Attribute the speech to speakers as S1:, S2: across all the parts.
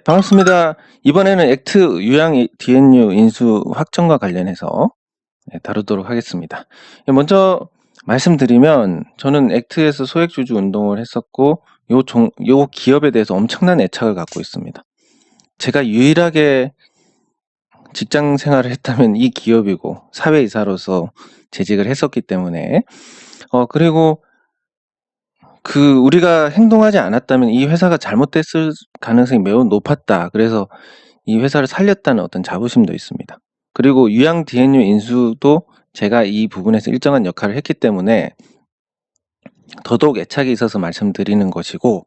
S1: 반갑습니다. 이번에는 액트 유양 DNU 인수 확정과 관련해서 다루도록 하겠습니다. 먼저 말씀드리면 저는 액트에서 소액주주 운동을 했었고 요 기업에 대해서 엄청난 애착을 갖고 있습니다. 제가 유일하게 직장 생활을 했다면 이 기업이고 사회이사로서 재직을 했었기 때문에 그리고 우리가 행동하지 않았다면 이 회사가 잘못됐을 가능성이 매우 높았다. 그래서 이 회사를 살렸다는 어떤 자부심도 있습니다. 그리고 유양 DNU 인수도 제가 이 부분에서 일정한 역할을 했기 때문에 더더욱 애착이 있어서 말씀드리는 것이고,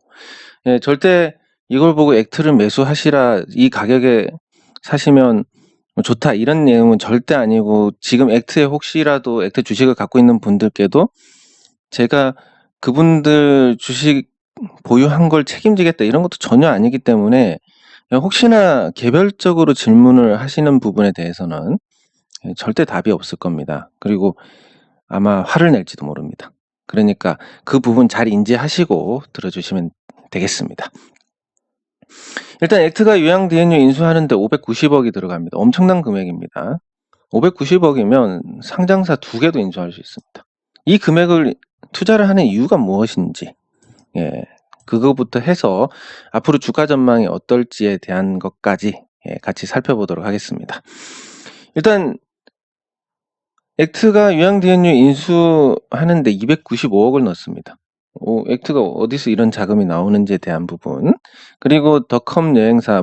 S1: 절대 이걸 보고 액트를 매수하시라, 이 가격에 사시면 좋다, 이런 내용은 절대 아니고, 지금 액트에 혹시라도 액트 주식을 갖고 있는 분들께도 제가 그분들 주식 보유한 걸 책임지겠다, 이런 것도 전혀 아니기 때문에 혹시나 개별적으로 질문을 하시는 부분에 대해서는 절대 답이 없을 겁니다. 그리고 아마 화를 낼지도 모릅니다. 그러니까 그 부분 잘 인지하시고 들어주시면 되겠습니다. 일단 액트가 유양 DNU 인수하는데 590억이 들어갑니다. 엄청난 금액입니다. 590억이면 상장사 2개도 인수할 수 있습니다. 이 금액을 투자를 하는 이유가 무엇인지, 그거부터 해서 앞으로 주가 전망이 어떨지에 대한 것까지 같이 살펴보도록 하겠습니다. 일단 액트가 유양 DNU 인수하는데 295억을 넣습니다. 액트가 어디서 이런 자금이 나오는지에 대한 부분, 그리고 더컴 여행사,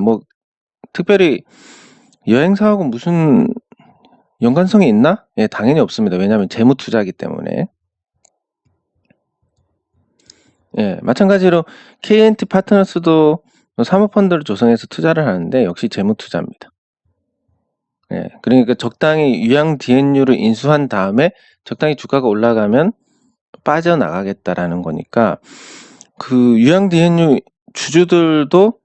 S1: 특별히 여행사하고 무슨 연관성이 있나? 당연히 없습니다. 왜냐하면 재무 투자이기 때문에. 마찬가지로 KNT 파트너스도 사모펀드를 조성해서 투자를 하는데 역시 재무 투자입니다. 그러니까 적당히 유양 DNU를 인수한 다음에 적당히 주가가 올라가면 빠져나가겠다라는 거니까, 그 유양 DNU 주주들도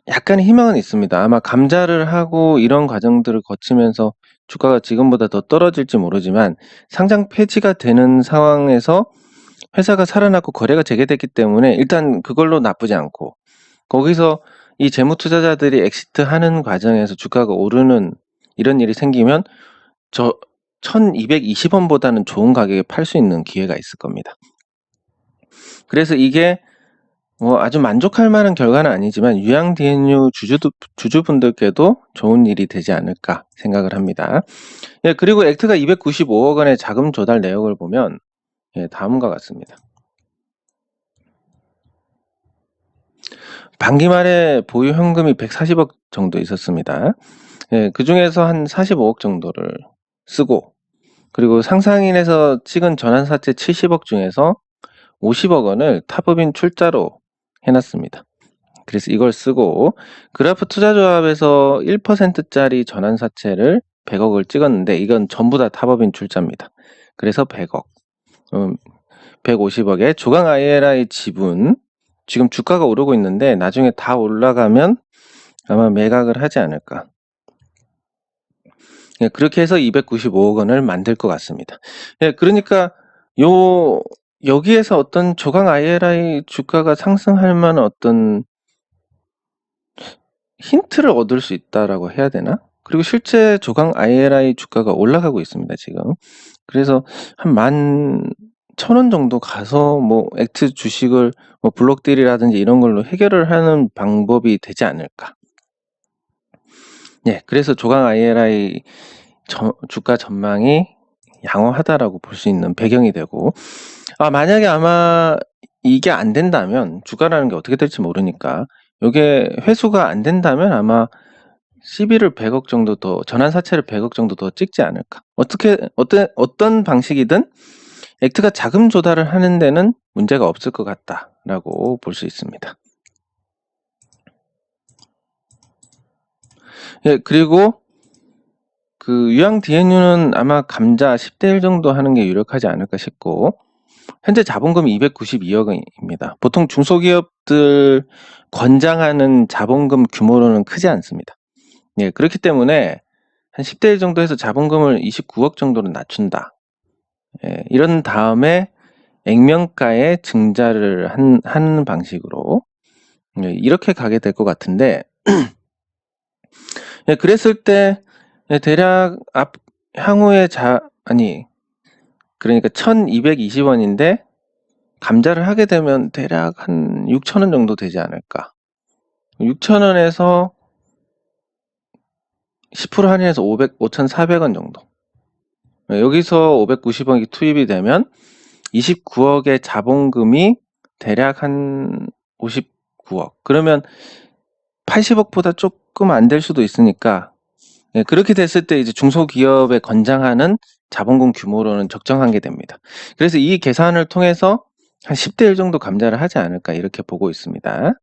S1: 약간의 희망은 있습니다. 아마 감자를 하고 이런 과정들을 거치면서 주가가 지금보다 더 떨어질지 모르지만 상장 폐지가 되는 상황에서 회사가 살아났고 거래가 재개됐기 때문에 일단 그걸로 나쁘지 않고, 거기서 이 재무 투자자들이 엑시트하는 과정에서 주가가 오르는 이런 일이 생기면 1220원보다는 좋은 가격에 팔 수 있는 기회가 있을 겁니다. 그래서 이게 아주 만족할 만한 결과는 아니지만 유양 DNU 주주분들께도 좋은 일이 되지 않을까 생각을 합니다. 그리고 액트가 295억 원의 자금 조달 내역을 보면 다음과 같습니다. 반기 말에 보유 현금이 140억 정도 있었습니다. 그 중에서 한 45억 정도를 쓰고, 그리고 상상인에서 찍은 전환사채 70억 중에서 50억 원을 탑업인 출자로 해놨습니다. 그래서 이걸 쓰고, 그래프 투자조합에서 1%짜리 전환사채를 100억을 찍었는데 이건 전부 다 탑업인 출자입니다. 그래서 100억, 150억에 조강 IRI 지분, 지금 주가가 오르고 있는데 나중에 다 올라가면 아마 매각을 하지 않을까. 그렇게 해서 295억 원을 만들 것 같습니다. 그러니까 여기에서 어떤 조강 IRI 주가가 상승할 만한 어떤 힌트를 얻을 수 있다라고 해야 되나? 그리고 실제 조강 IRI 주가가 올라가고 있습니다, 지금. 그래서 한 11,000원 정도 가서 액트 주식을 블록딜이라든지 이런 걸로 해결을 하는 방법이 되지 않을까. 그래서 조강 IRI 주가 전망이 양호하다라고 볼 수 있는 배경이 되고, 만약에 아마 이게 안 된다면, 주가라는 게 어떻게 될지 모르니까 이게 회수가 안 된다면 아마 시비를 100억 정도 더, 전환사채를 100억 정도 더 찍지 않을까. 어떤 방식이든 액트가 자금 조달을 하는 데는 문제가 없을 것 같다라고 볼 수 있습니다. 그리고 그 유양 DNU는 아마 감자 10대 1 정도 하는 게 유력하지 않을까 싶고, 현재 자본금이 292억입니다. 보통 중소기업들 권장하는 자본금 규모로는 크지 않습니다. 그렇기 때문에 한 10대 1 정도 해서 자본금을 29억 정도로 낮춘다. 이런 다음에 액면가에 증자를 하는 방식으로 이렇게 가게 될 것 같은데, 예, 그랬을 때 대략 향후에 그러니까 1220원인데 감자를 하게 되면 대략 한 6,000원 정도 되지 않을까. 6,000원에서 10% 할인해서 5,400원 정도. 여기서 590억이 투입이 되면 29억의 자본금이 대략 한 59억. 그러면 80억보다 조금 안 될 수도 있으니까, 그렇게 됐을 때 이제 중소기업에 권장하는 자본금 규모로는 적정한 게 됩니다. 그래서 이 계산을 통해서 한 10대 1 정도 감자를 하지 않을까 이렇게 보고 있습니다.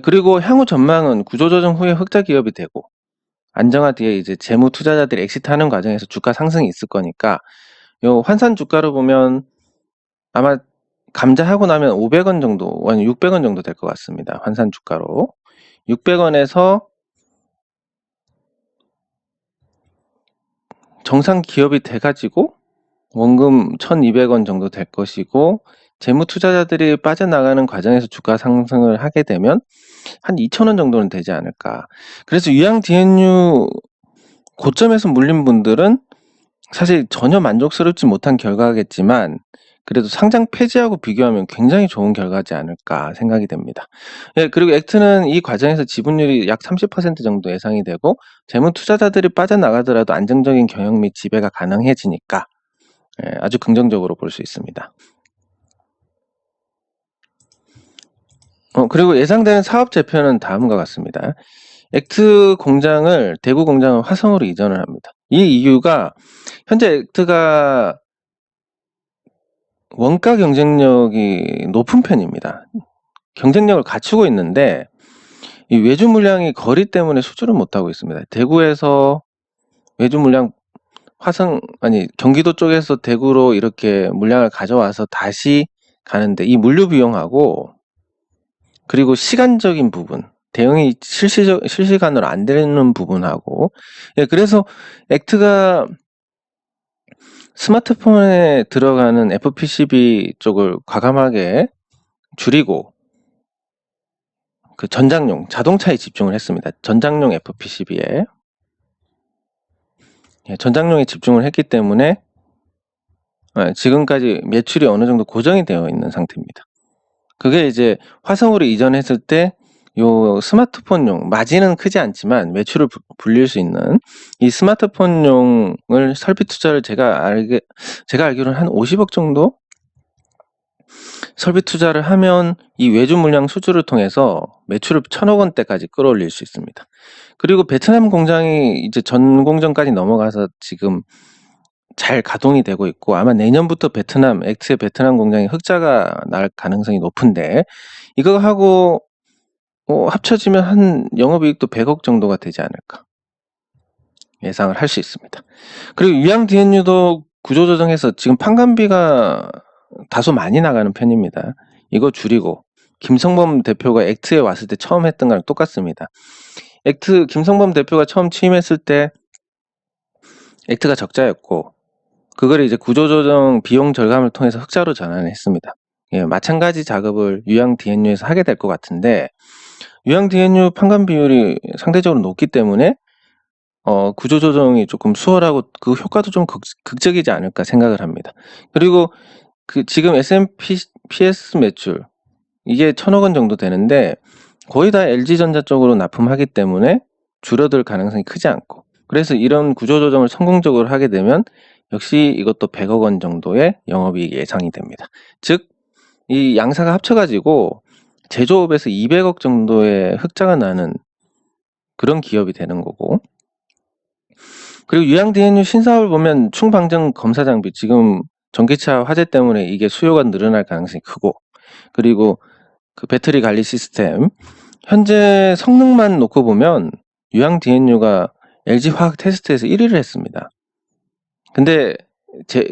S1: 그리고 향후 전망은 구조조정 후에 흑자 기업이 되고 안정화 뒤에 이제 재무 투자자들이 엑시트하는 과정에서 주가 상승이 있을 거니까 요 환산 주가로 보면 아마 감자하고 나면 500원 정도, 아니 600원 정도 될 것 같습니다. 환산 주가로 600원에서 정상 기업이 돼가지고 원금 1200원 정도 될 것이고 재무 투자자들이 빠져나가는 과정에서 주가 상승을 하게 되면 한 2,000원 정도는 되지 않을까. 그래서 유양 DNU 고점에서 물린 분들은 사실 전혀 만족스럽지 못한 결과겠지만 그래도 상장 폐지하고 비교하면 굉장히 좋은 결과지 않을까 생각이 됩니다. 그리고 액트는 이 과정에서 지분율이 약 30% 정도 예상이 되고 재무 투자자들이 빠져나가더라도 안정적인 경영 및 지배가 가능해지니까 아주 긍정적으로 볼 수 있습니다. 그리고 예상되는 사업 재편은 다음과 같습니다. 액트 공장을 대구 공장을 화성으로 이전을 합니다. 이 이유가 현재 액트가 원가 경쟁력이 높은 편입니다. 경쟁력을 갖추고 있는데 이 외주 물량이 거리 때문에 수주를 못하고 있습니다. 대구에서 외주 물량 경기도 쪽에서 대구로 이렇게 물량을 가져와서 다시 가는데 이 물류 비용하고 그리고 시간적인 부분, 대응이 실시간으로 안 되는 부분하고 그래서 액트가 스마트폰에 들어가는 FPCB 쪽을 과감하게 줄이고 그 전장용 자동차에 집중을 했습니다. 전장용 FPCB에 전장용에 집중을 했기 때문에 지금까지 매출이 어느 정도 고정이 되어 있는 상태입니다. 그게 이제 화성으로 이전했을 때 요 스마트폰용 마진은 크지 않지만 매출을 불릴 수 있는 이 스마트폰용을 설비 투자를 제가 알기로는 한 50억 정도 설비 투자를 하면 이 외주 물량 수주를 통해서 매출을 1,000억 원대까지 끌어올릴 수 있습니다. 그리고 베트남 공장이 이제 전 공정까지 넘어가서 지금 잘 가동이 되고 있고 아마 내년부터 액트의 베트남 공장이 흑자가 날 가능성이 높은데 이거 하고 합쳐지면 한 영업이익도 100억 정도가 되지 않을까 예상을 할 수 있습니다. 그리고 유양 DNU도 구조조정해서 지금 판관비가 다소 많이 나가는 편입니다. 이거 줄이고 김성범 대표가 액트에 왔을 때 처음 했던 거랑 똑같습니다. 김성범 대표가 처음 취임했을 때 액트가 적자였고 그걸 이제 구조조정 비용 절감을 통해서 흑자로 전환했습니다. 마찬가지 작업을 유양 DNU에서 하게 될 것 같은데 유양 DNU 판관 비율이 상대적으로 높기 때문에 구조조정이 조금 수월하고 그 효과도 좀 극적이지 않을까 생각을 합니다. 그리고 지금 S&P PS 매출 이게 1,000억 원 정도 되는데 거의 다 LG전자 쪽으로 납품하기 때문에 줄어들 가능성이 크지 않고 그래서 이런 구조조정을 성공적으로 하게 되면 역시 이것도 100억 원 정도의 영업이익이 예상이 됩니다. 즉 이 양사가 합쳐가지고 제조업에서 200억 정도의 흑자가 나는 그런 기업이 되는 거고 그리고 유양 DNU 신사업을 보면 충방정 검사 장비 지금 전기차 화재 때문에 이게 수요가 늘어날 가능성이 크고 그리고 그 배터리 관리 시스템 현재 성능만 놓고 보면 유양 DNU가 LG화학 테스트에서 1위를 했습니다. 근데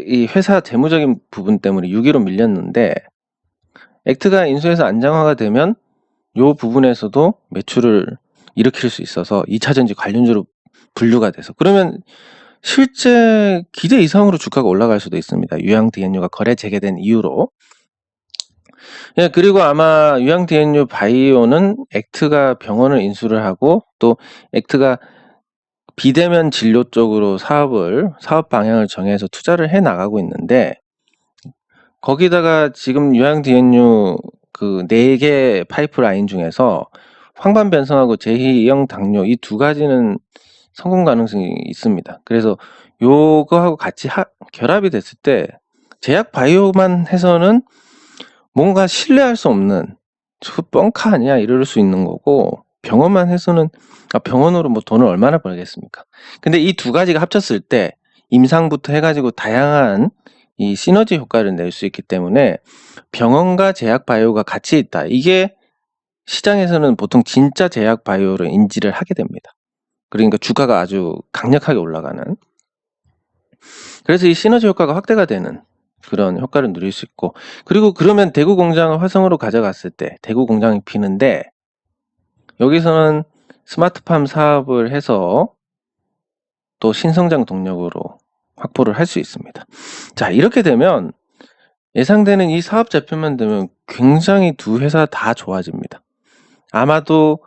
S1: 이 회사 재무적인 부분 때문에 6위로 밀렸는데 액트가 인수해서 안정화가 되면 이 부분에서도 매출을 일으킬 수 있어서 2차전지 관련주로 분류가 돼서 그러면 실제 기대 이상으로 주가가 올라갈 수도 있습니다. 유양 DNU가 거래 재개된 이후로 예, 그리고 아마 유양 디엔유 바이오는 액트가 병원을 인수를 하고 또 액트가 비대면 진료 쪽으로 사업 방향을 정해서 투자를 해 나가고 있는데, 거기다가 지금 유양 디엔유 그 4개 파이프라인 중에서 황반 변성하고 제2형 당뇨 이 두 가지는 성공 가능성이 있습니다. 그래서 요거하고 같이 결합이 됐을 때 제약 바이오만 해서는 뭔가 신뢰할 수 없는, 저 뻥카 아니야 이럴 수 있는 거고, 병원만 해서는 병원으로 뭐 돈을 얼마나 벌겠습니까? 근데 이 두 가지가 합쳤을 때 임상부터 해가지고 다양한 이 시너지 효과를 낼 수 있기 때문에 병원과 제약 바이오가 같이 있다. 이게 시장에서는 보통 진짜 제약 바이오로 인지를 하게 됩니다. 그러니까 주가가 아주 강력하게 올라가는. 그래서 이 시너지 효과가 확대가 되는 그런 효과를 누릴 수 있고, 그리고 그러면 대구 공장을 화성으로 가져갔을 때 대구 공장이 비는데, 여기서는 스마트팜 사업을 해서 또 신성장 동력으로 확보를 할 수 있습니다. 자, 이렇게 되면 예상되는 이 사업 잡혀만 되면 굉장히 두 회사 다 좋아집니다. 아마도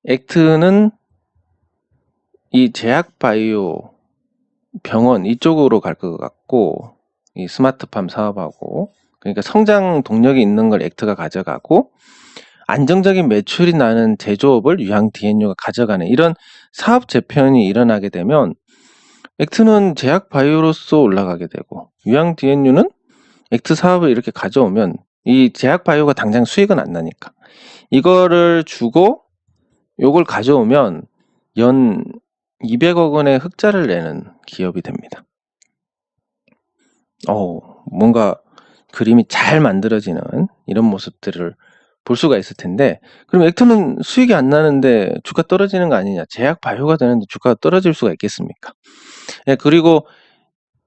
S1: 액트는 이 제약 바이오 병원 이쪽으로 갈 것 같고, 이 스마트팜 사업하고, 그러니까 성장 동력이 있는 걸 액트가 가져가고 안정적인 매출이 나는 제조업을 유양 디엔유가 가져가는 이런 사업 재편이 일어나게 되면 액트는 제약 바이오로서 올라가게 되고, 유양 디엔유는 액트 사업을 이렇게 가져오면 이 제약 바이오가 당장 수익은 안 나니까 이거를 주고 요걸 가져오면 연 200억 원의 흑자를 내는 기업이 됩니다. 뭔가 그림이 잘 만들어지는 이런 모습들을 볼 수가 있을 텐데, 그럼 액트는 수익이 안 나는데 주가 떨어지는 거 아니냐, 제약 바이오가 되는데 주가가 떨어질 수가 있겠습니까? 예, 그리고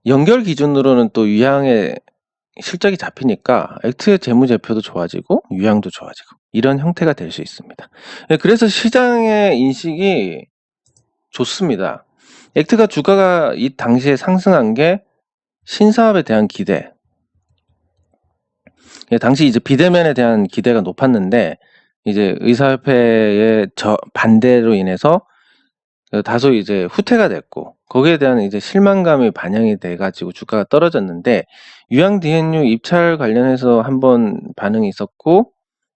S1: 연결 기준으로는 또 유양의 실적이 잡히니까 액트의 재무제표도 좋아지고 유양도 좋아지고 이런 형태가 될 수 있습니다. 예, 그래서 시장의 인식이 좋습니다. 액트가 주가가 이 당시에 상승한 게 신사업에 대한 기대, 당시 이제 비대면에 대한 기대가 높았는데 이제 의사협회의 반대로 인해서 다소 이제 후퇴가 됐고, 거기에 대한 이제 실망감이 반영이 돼가지고 주가가 떨어졌는데, 유양 디엔유 입찰 관련해서 한번 반응이 있었고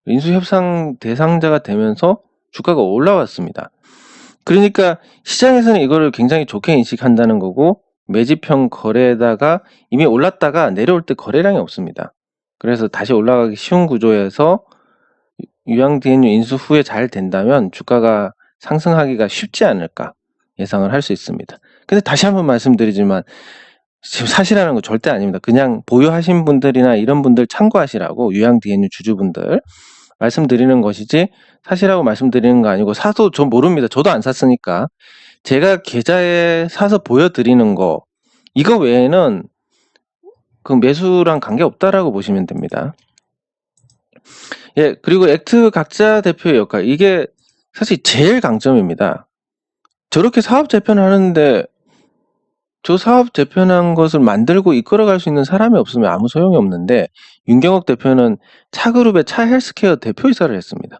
S1: 인수협상 대상자가 되면서 주가가 올라왔습니다. 그러니까 시장에서는 이거를 굉장히 좋게 인식한다는 거고, 매집형 거래에다가 이미 올랐다가 내려올 때 거래량이 없습니다. 그래서 다시 올라가기 쉬운 구조에서 유양 디엔유 인수 후에 잘 된다면 주가가 상승하기가 쉽지 않을까 예상을 할 수 있습니다. 근데 다시 한번 말씀드리지만 지금 사시라는 거 절대 아닙니다. 그냥 보유하신 분들이나 이런 분들 참고하시라고, 유양 디엔유 주주분들 말씀드리는 것이지 사시라고 말씀드리는 거 아니고, 사도 전 모릅니다. 저도 안 샀으니까. 제가 계좌에 사서 보여드리는 거, 이거 외에는 그 매수랑 관계없다라고 보시면 됩니다. 예, 그리고 액트 각자 대표의 역할, 이게 사실 제일 강점입니다. 저렇게 사업 재편을 하는데 저 사업 재편한 것을 만들고 이끌어갈 수 있는 사람이 없으면 아무 소용이 없는데, 윤경옥 대표는 차그룹의 차헬스케어 대표이사를 했습니다.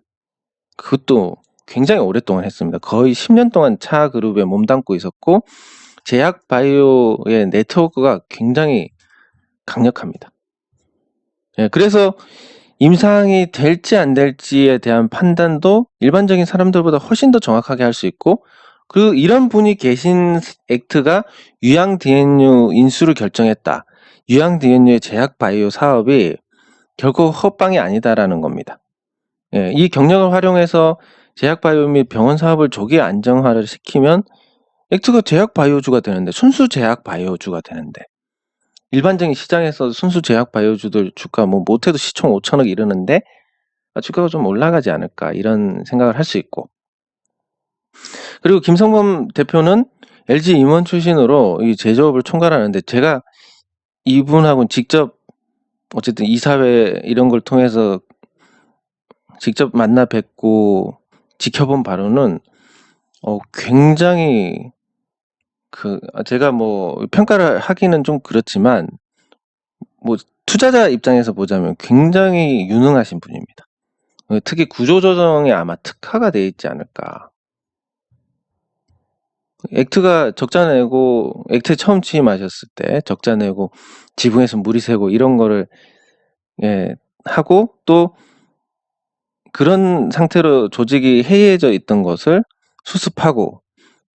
S1: 그것도 굉장히 오랫동안 했습니다. 거의 10년 동안 차그룹에 몸담고 있었고 제약 바이오의 네트워크가 굉장히 강력합니다. 예, 그래서 임상이 될지 안 될지에 대한 판단도 일반적인 사람들보다 훨씬 더 정확하게 할 수 있고, 이런 분이 계신 액트가 유양 디엔유 인수를 결정했다. 유양 디엔유의 제약 바이오 사업이 결코 헛방이 아니다라는 겁니다. 예, 이 경력을 활용해서 제약 바이오 및 병원 사업을 조기 안정화를 시키면 액트가 제약 바이오주가 되는데, 순수 제약 바이오주가 되는데, 일반적인 시장에서 순수 제약 바이오주들 주가 뭐 못해도 시총 5천억 이르는데 주가가 좀 올라가지 않을까 이런 생각을 할 수 있고, 그리고 김성범 대표는 LG 임원 출신으로 이 제조업을 총괄하는데, 제가 이분하고는 직접 어쨌든 이사회 이런 걸 통해서 직접 만나 뵙고 지켜본 바로는 굉장히 제가 뭐 평가를 하기는 좀 그렇지만 뭐 투자자 입장에서 보자면 굉장히 유능하신 분입니다. 특히 구조조정에 아마 특화가 돼 있지 않을까. 액트가 적자 내고, 액트에 처음 취임하셨을 때 적자 내고 지붕에서 물이 새고 이런 거를 하고, 또 그런 상태로 조직이 해이해져 있던 것을 수습하고,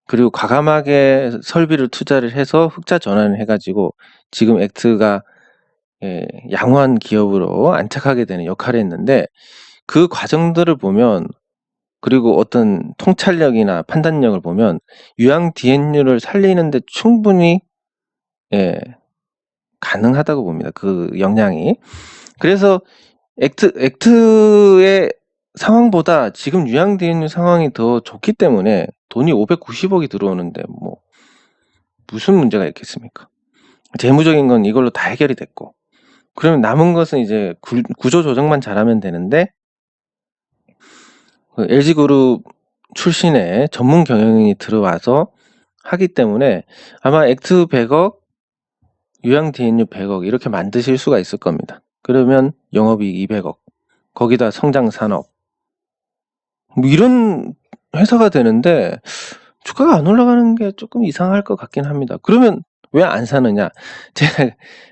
S1: 그리고 과감하게 설비를 투자를 해서 흑자 전환을 해가지고 지금 액트가 양호한 기업으로 안착하게 되는 역할을 했는데, 그 과정들을 보면, 그리고 어떤 통찰력이나 판단력을 보면 유양 디엔유를 살리는데 충분히 가능하다고 봅니다. 그 역량이. 그래서 액트의 상황보다 지금 유양 디엔유 상황이 더 좋기 때문에 돈이 590억이 들어오는데 뭐 무슨 문제가 있겠습니까? 재무적인 건 이걸로 다 해결이 됐고, 그러면 남은 것은 이제 구조 조정만 잘하면 되는데, 그 LG그룹 출신의 전문 경영인이 들어와서 하기 때문에 아마 액트 100억, 유양 디엔유 100억 이렇게 만드실 수가 있을 겁니다. 그러면 영업이익 200억, 거기다 성장 산업, 뭐 이런 회사가 되는데 주가가 안 올라가는 게 조금 이상할 것 같긴 합니다. 그러면 왜 안 사느냐?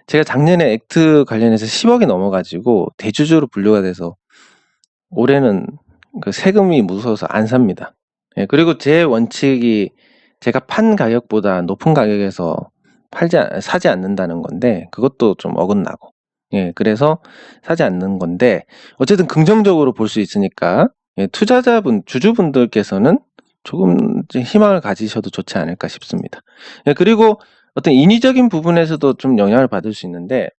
S1: 제가 작년에 액트 관련해서 10억이 넘어가지고 대주주로 분류가 돼서 올해는 그 세금이 무서워서 안 삽니다. 그리고 제 원칙이 제가 판 가격보다 높은 가격에서 사지 않는다는 건데, 그것도 좀 어긋나고, 그래서 사지 않는 건데, 어쨌든 긍정적으로 볼 수 있으니까 투자자분, 주주분들께서는 조금 희망을 가지셔도 좋지 않을까 싶습니다. 그리고 어떤 인위적인 부분에서도 좀 영향을 받을 수 있는데,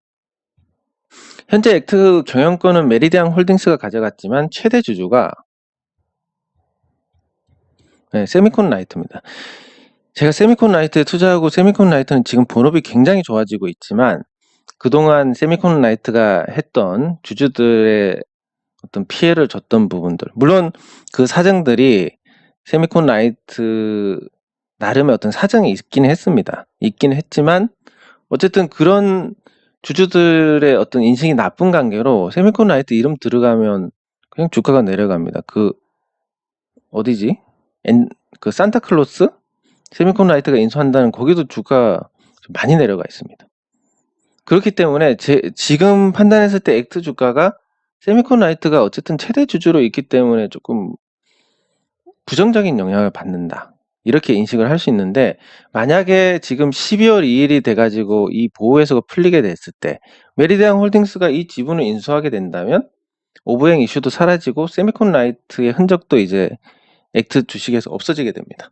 S1: 현재 액트 경영권은 메리디안 홀딩스가 가져갔지만 최대 주주가 세미콘 라이트입니다. 제가 세미콘 라이트에 투자하고, 세미콘 라이트는 지금 본업이 굉장히 좋아지고 있지만 그동안 세미콘 라이트가 했던 주주들의 어떤 피해를 줬던 부분들, 물론 그 사정들이 세미콘 라이트 나름의 어떤 사정이 있긴 했습니다. 있긴 했지만 어쨌든 그런 주주들의 어떤 인식이 나쁜 관계로 세미콘 라이트 이름 들어가면 그냥 주가가 내려갑니다. 그 어디지? 그 산타클로스? 세미콘 라이트가 인수한다는 거기도 주가 많이 내려가 있습니다. 그렇기 때문에 지금 판단했을 때 액트 주가가 세미콘 라이트가 어쨌든 최대 주주로 있기 때문에 조금 부정적인 영향을 받는다, 이렇게 인식을 할 수 있는데, 만약에 지금 12월 2일이 돼가지고 이 보호해서가 풀리게 됐을 때 메리디안 홀딩스가 이 지분을 인수하게 된다면 오브행 이슈도 사라지고 세미콘 라이트의 흔적도 이제 액트 주식에서 없어지게 됩니다.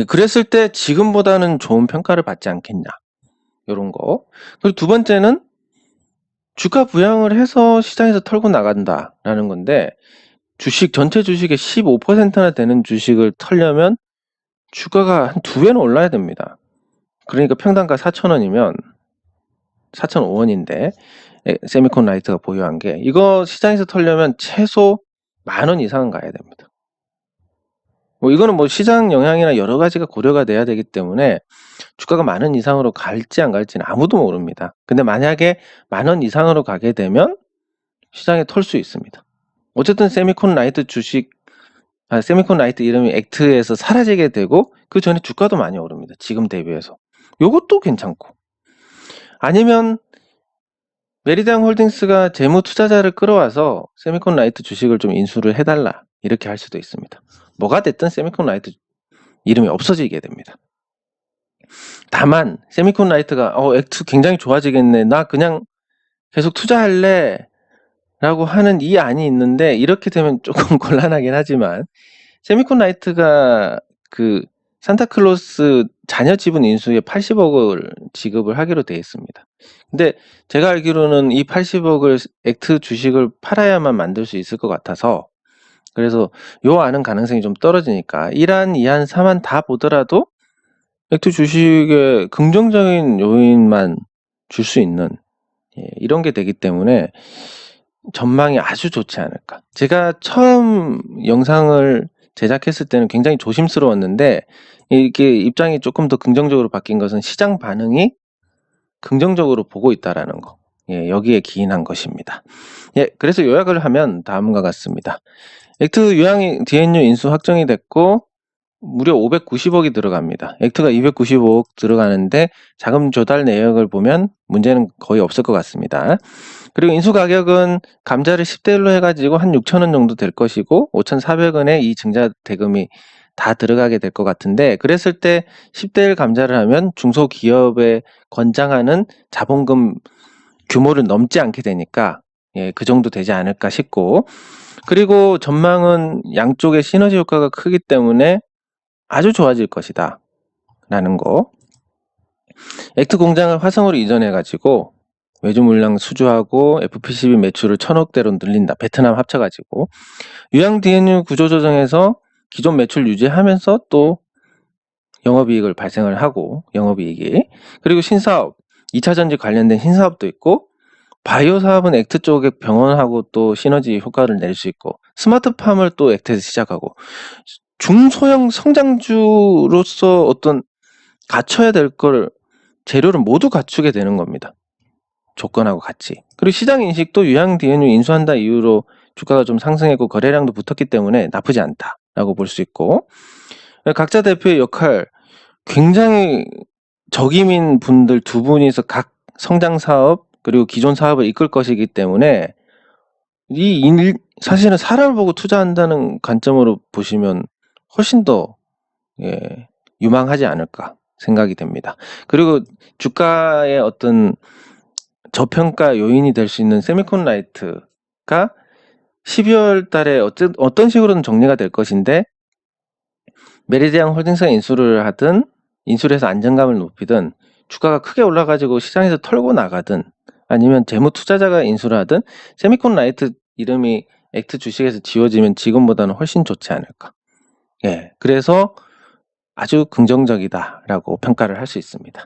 S1: 그랬을 때 지금보다는 좋은 평가를 받지 않겠냐, 이런 거. 그리고 두 번째는 주가 부양을 해서 시장에서 털고 나간다라는 건데, 전체 주식의 15%나 되는 주식을 털려면 주가가 한 2배는 올라야 됩니다. 그러니까 평단가 4,000원이면 4,005원인데 세미콘 라이트가 보유한 게, 이거 시장에서 털려면 최소 10,000원 이상은 가야 됩니다. 이거는 뭐 시장 영향이나 여러 가지가 고려가 돼야 되기 때문에 주가가 10,000원 이상으로 갈지 안 갈지는 아무도 모릅니다. 근데 만약에 10,000원 이상으로 가게 되면 시장에 털 수 있습니다. 어쨌든 세미콘 라이트 세미콘 라이트 이름이 액트에서 사라지게 되고 그 전에 주가도 많이 오릅니다. 지금 대비해서. 요것도 괜찮고, 아니면 메리디안 홀딩스가 재무 투자자를 끌어와서 세미콘 라이트 주식을 좀 인수를 해달라, 이렇게 할 수도 있습니다. 뭐가 됐든 세미콘 라이트 이름이 없어지게 됩니다. 다만 세미콘 라이트가 액트 굉장히 좋아지겠네, 나 그냥 계속 투자할래 라고 하는 이 안이 있는데, 이렇게 되면 조금 곤란하긴 하지만 세미콘 라이트가 그 산타클로스 자녀 지분 인수에 80억을 지급을 하기로 되어 있습니다. 근데 제가 알기로는 이 80억을 액트 주식을 팔아야만 만들 수 있을 것 같아서, 그래서 요 안은 가능성이 좀 떨어지니까 1안, 2안, 3안 다 보더라도 액트 주식에 긍정적인 요인만 줄 수 있는 이런 게 되기 때문에 전망이 아주 좋지 않을까. 제가 처음 영상을 제작했을 때는 굉장히 조심스러웠는데, 이렇게 입장이 조금 더 긍정적으로 바뀐 것은 시장 반응이 긍정적으로 보고 있다라는 거. 예, 여기에 기인한 것입니다. 예, 그래서 요약을 하면 다음과 같습니다. 액트 유양 DNU 인수 확정이 됐고 무려 590억이 들어갑니다. 액트가 295억 들어가는데 자금 조달 내역을 보면 문제는 거의 없을 것 같습니다. 그리고 인수 가격은 감자를 10대 1로 해가지고 한 6,000원 정도 될 것이고 5,400원에 이 증자 대금이 다 들어가게 될 것 같은데, 그랬을 때 10대 1 감자를 하면 중소기업에 권장하는 자본금 규모를 넘지 않게 되니까 예, 그 정도 되지 않을까 싶고, 그리고 전망은 양쪽의 시너지 효과가 크기 때문에 아주 좋아질 것이다 라는 거. 액트 공장을 화성으로 이전해가지고 외주 물량 수주하고 FPCB 매출을 1,000억대로 늘린다. 베트남 합쳐가지고 유양 DNU 구조 조정에서 기존 매출 유지하면서 또 영업이익을 발생을 하고, 영업이익이, 그리고 신사업 2차 전지 관련된 신사업도 있고, 바이오 사업은 액트 쪽에 병원하고 또 시너지 효과를 낼 수 있고, 스마트팜을 또 액트에서 시작하고, 중소형 성장주로서 어떤 갖춰야 될 걸 재료를 모두 갖추게 되는 겁니다. 조건하고 같이. 그리고 시장 인식도 유양 DNU 인수한다 이후로 주가가 좀 상승했고 거래량도 붙었기 때문에 나쁘지 않다라고 볼 수 있고, 각자 대표의 역할, 굉장히 적임인 분들 두 분이서 각 성장 사업 그리고 기존 사업을 이끌 것이기 때문에 사실은 사람을 보고 투자한다는 관점으로 보시면 훨씬 더 예, 유망하지 않을까 생각이 됩니다. 그리고 주가의 어떤 저평가 요인이 될 수 있는 세미콘 라이트가 12월 달에 어떤 식으로는 정리가 될 것인데, 메리디안 홀딩스가 인수를 하든 인수를 해서 안정감을 높이든 주가가 크게 올라가지고 시장에서 털고 나가든 아니면 재무 투자자가 인수를 하든 세미콘 라이트 이름이 액트 주식에서 지워지면 지금보다는 훨씬 좋지 않을까. 예, 그래서 아주 긍정적이다라고 평가를 할 수 있습니다.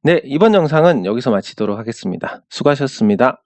S1: 네, 이번 영상은 여기서 마치도록 하겠습니다. 수고하셨습니다.